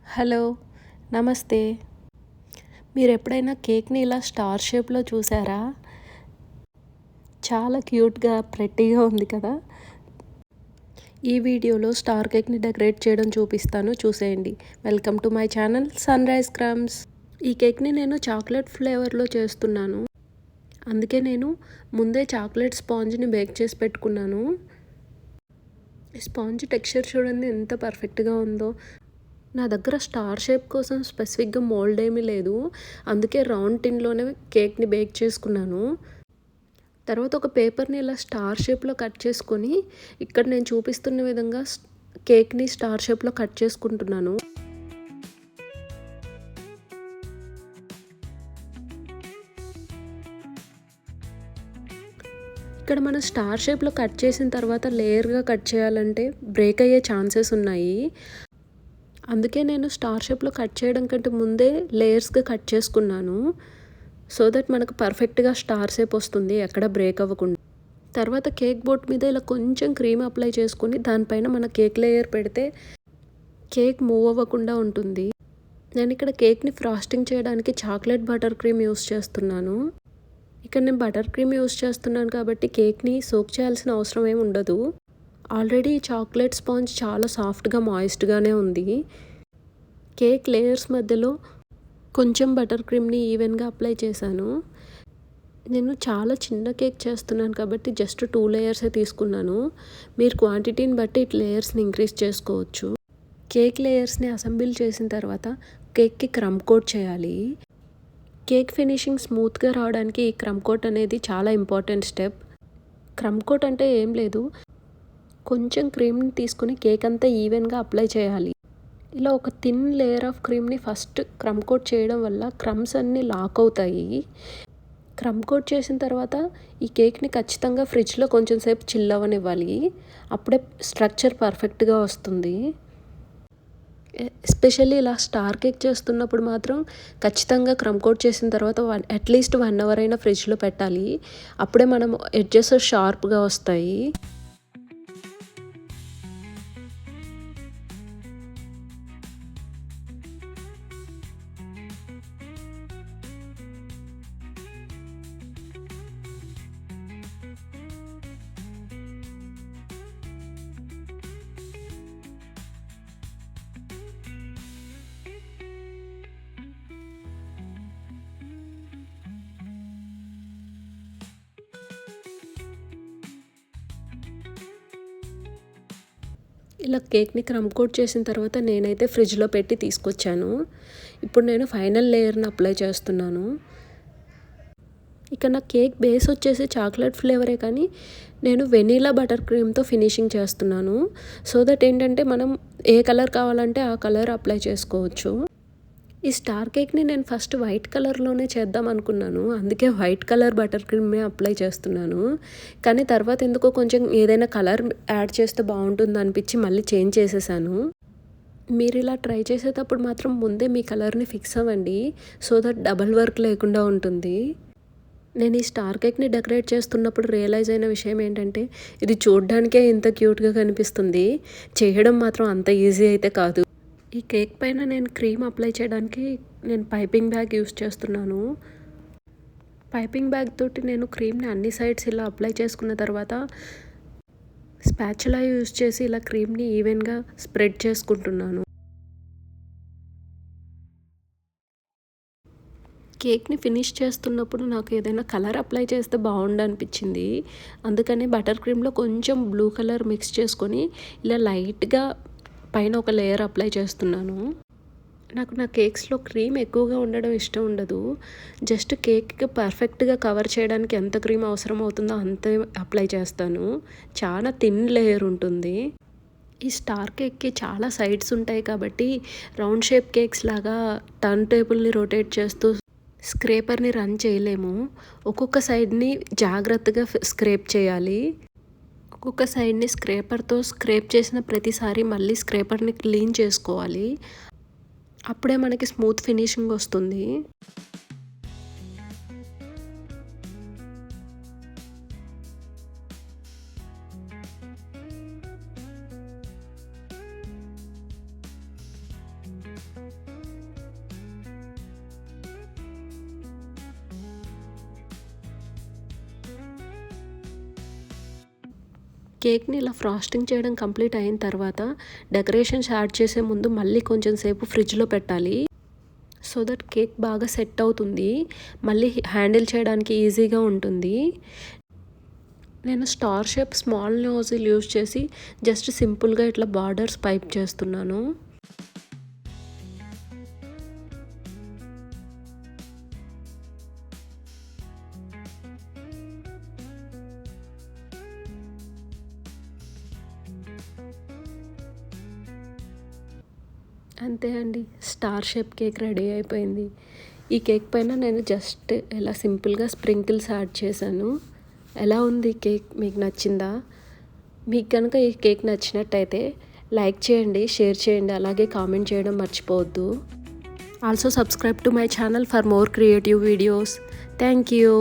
Hello, నమస్తే. మీరెప్పుడైనా కేక్‌ని ఇలా స్టార్ షేప్‌లో చూసారా? చాలా క్యూట్‌గా, ప్రెట్టీగా ఉంది కదా! ఈ వీడియోలో స్టార్ కేక్‌ని డెకరేట్ చేయడం చూపిస్తాను, చూసేయండి. Welcome to my channel sunrise crumbs. ఈ కేక్‌ని నేను చాక్లెట్ ఫ్లేవర్‌లో చేస్తున్నాను. అందుకే నేను ముందే చాక్లెట్ స్పాంజ్‌ని బేక్ చేసి పెట్టుకున్నాను. ఈ స్పాంజ్ టెక్స్చర్ చూడండి ఎంత పర్ఫెక్ట్‌గా ఉందో. నా దగ్గర స్టార్ షేప్ కోసం స్పెసిఫిక్‌గా మోల్డ్ ఏమీ లేదు. అందుకే రౌండ్ టిన్‌లోనే కేక్‌ని బేక్ చేసుకున్నాను. తర్వాత ఒక పేపర్‌ని ఇలా స్టార్ షేప్‌లో కట్ చేసుకొని, ఇక్కడ నేను చూపిస్తున్న విధంగా కేక్‌ని స్టార్ షేప్‌లో కట్ చేసుకుంటున్నాను. ఇక్కడ మనం స్టార్ షేప్‌లో కట్ చేసిన తర్వాత లేయర్‌గా కట్ చేయాలంటే బ్రేక్ అయ్యే ఛాన్సెస్ ఉన్నాయి. అందుకే నేను స్టార్ షేప్‌లో కట్ చేయడం కంటే ముందే లేయర్స్‌గా కట్ చేసుకున్నాను. సో దట్ మనకు పర్ఫెక్ట్‌గా స్టార్ షేప్ వస్తుంది, ఎక్కడ బ్రేక్ అవ్వకుండా. తర్వాత కేక్ బోర్డ్ మీద ఇలా కొంచెం క్రీమ్ అప్లై చేసుకొని దానిపైన మన కేక్ లేయర్ పెడితే కేక్ మూవ్ అవ్వకుండా ఉంటుంది. నేను ఇక్కడ కేక్‌ని ఫ్రాస్టింగ్ చేయడానికి చాక్లెట్ బటర్ క్రీమ్ యూస్ చేస్తున్నాను. ఇక్కడ నేను బటర్ క్రీమ్ యూస్ చేస్తున్నాను కాబట్టి కేక్‌ని సోక్ చేయాల్సిన అవసరం ఏమి ఉండదు. ఆల్రెడీ చాక్లెట్ స్పాంజ్ చాలా సాఫ్ట్‌గా, మాయిస్ట్‌గానే ఉంది. కేక్ లేయర్స్ మధ్యలో కొంచెం బటర్ క్రీమ్‌ని ఈవెన్‌గా అప్లై చేశాను. నేను చాలా చిన్న కేక్ చేస్తున్నాను కాబట్టి జస్ట్ 2 లేయర్సే తీసుకున్నాను. మీరు క్వాంటిటీని బట్టి లేయర్స్‌ని ఇంక్రీజ్ చేసుకోవచ్చు. కేక్ లేయర్స్‌ని అసెంబుల్ చేసిన తర్వాత కేక్‌కి క్రమ్ కోట్ చేయాలి. కేక్ ఫినిషింగ్ స్మూత్‌గా రావడానికి ఈ క్రమ్ కోట్ అనేది చాలా ఇంపార్టెంట్ స్టెప్. క్రమ్ కోట్ అంటే ఏం లేదు, కొంచెం క్రీమ్‌ని తీసుకొని కేక్ అంతా ఈవెన్‌గా అప్లై చేయాలి. ఇలా ఒక థిన్ లేయర్ ఆఫ్ క్రీమ్‌ని ఫస్ట్ క్రమ్ కోట్ చేయడం వల్ల క్రమ్స్ అన్నీ లాక్ అవుతాయి. క్రమ్ కోట్ చేసిన తర్వాత ఈ కేక్‌ని ఖచ్చితంగా ఫ్రిడ్జ్‌లో కొంచెం సేపు చిల్ అవ్వనివ్వాలి. అప్పుడే స్ట్రక్చర్ పర్ఫెక్ట్‌గా వస్తుంది. ఎస్పెషల్లీ ఇలా స్టార్ కేక్ చేస్తున్నప్పుడు మాత్రం ఖచ్చితంగా క్రమ్ కోట్ చేసిన తర్వాత అట్లీస్ట్ 1 అవర్ అయినా ఫ్రిడ్జ్‌లో పెట్టాలి. అప్పుడే మనం ఎడ్జెస్ షార్ప్‌గా వస్తాయి. ఇలా కేక్‌ని క్రమ్ కోట్ చేసిన తర్వాత నేనైతే ఫ్రిడ్జ్‌లో పెట్టి తీసుకొచ్చాను. ఇప్పుడు నేను ఫైనల్ లేయర్‌ని అప్లై చేస్తున్నాను. ఇక నా కేక్ బేస్ వచ్చేసి చాక్లెట్ ఫ్లేవరే కానీ నేను వెనీలా బటర్ క్రీమ్‌తో ఫినిషింగ్ చేస్తున్నాను. సో దట్ ఏంటంటే మనం ఏ కలర్ కావాలంటే ఆ కలర్ అప్లై చేసుకోవచ్చు. ఈ స్టార్ కేక్‌ని నేను ఫస్ట్ వైట్ కలర్‌లోనే చేద్దాం అనుకున్నాను. అందుకే వైట్ కలర్ బటర్ క్రీమే అప్లై చేస్తున్నాను. కానీ తర్వాత ఎందుకో కొంచెం ఏదైనా కలర్ యాడ్ చేస్తే బాగుంటుంది అనిపించి మళ్ళీ చేంజ్ చేసేసాను. మీరు ఇలా ట్రై చేసేటప్పుడు మాత్రం ముందే మీ కలర్‌ని ఫిక్స్ అవ్వండి. సో దట్ డబల్ వర్క్ లేకుండా ఉంటుంది. నేను ఈ స్టార్ కేక్‌ని డెకరేట్ చేస్తున్నప్పుడు రియలైజ్ అయిన విషయం ఏంటంటే ఇది చూడ్డానికే ఇంత క్యూట్‌గా కనిపిస్తుంది. చేయడం మాత్రం అంత ఈజీ అయితే కాదు. ఈ కేక్ పైన నేను క్రీమ్ అప్లై చేయడానికి నేను పైపింగ్ బ్యాగ్ యూస్ చేస్తున్నాను. పైపింగ్ బ్యాగ్ తోటి నేను క్రీమ్‌ని అన్ని సైడ్స్ ఇలా అప్లై చేసుకున్న తర్వాత స్పాచులా యూస్ చేసి ఇలా క్రీమ్‌ని ఈవెన్‌గా స్ప్రెడ్ చేసుకుంటున్నాను. కేక్‌ని ఫినిష్ చేస్తున్నప్పుడు నాకు ఏదైనా కలర్ అప్లై చేస్తే బాగుండనిపించింది. అందుకని బటర్ క్రీమ్‌లో కొంచెం బ్లూ కలర్ మిక్స్ చేసుకొని ఇలా లైట్‌గా పైన ఒక లేయర్ అప్లై చేస్తున్నాను. నాకు నా కేక్స్‌లో క్రీమ్ ఎక్కువగా ఉండడం ఇష్టం ఉండదు. జస్ట్ కేక్‌కి పర్ఫెక్ట్‌గా కవర్ చేయడానికి ఎంత క్రీమ్ అవసరం అవుతుందో అంతే అప్లై చేస్తాను. చాలా థిన్ లేయర్ ఉంటుంది. ఈ స్టార్ కేక్‌కి చాలా సైడ్స్ ఉంటాయి కాబట్టి రౌండ్ షేప్ కేక్స్ లాగా టర్న్ టేబుల్‌ని రొటేట్ చేస్తూ స్క్రేపర్‌ని రన్ చేయలేము. ఒక్కొక్క సైడ్‌ని జాగ్రత్తగా స్క్రేప్ చేయాలి. ఒక్కొక్క సైడ్‌ని స్క్రేపర్‌తో స్క్రేప్ చేసిన ప్రతిసారి మళ్ళీ స్క్రేపర్‌ని క్లీన్ చేసుకోవాలి. అప్పుడే మనకి స్మూత్ ఫినిషింగ్ వస్తుంది. కేక్ని ఇలా ఫ్రాస్టింగ్ చేయడం కంప్లీట్ అయిన తర్వాత డెకరేషన్స్ యాడ్ చేసే ముందు మళ్ళీ కొంచెం సేపు ఫ్రిడ్జ్లో పెట్టాలి. సో దట్ కేక్ బాగా సెట్ అవుతుంది, మళ్ళీ హ్యాండిల్ చేయడానికి ఈజీగా ఉంటుంది. నేను స్టార్ షేప్ స్మాల్ నోజిల్ యూజ్ చేసి జస్ట్ సింపుల్గా ఇట్లా బార్డర్స్ పైప్ చేస్తున్నాను. అంతే అండి, స్టార్ షేప్ కేక్ రెడీ అయిపోయింది. ఈ కేక్ పైన నేను జస్ట్ ఇలా సింపుల్గా స్ప్రింకిల్స్ యాడ్ చేశాను. ఎలా ఉంది కేక్, మీకు నచ్చిందా? మీకు కనుక ఈ కేక్ నచ్చినట్టయితే లైక్ చేయండి, షేర్ చేయండి, అలాగే కామెంట్ చేయడం మర్చిపోవద్దు. Also subscribe to my channel for more creative videos. Thank you.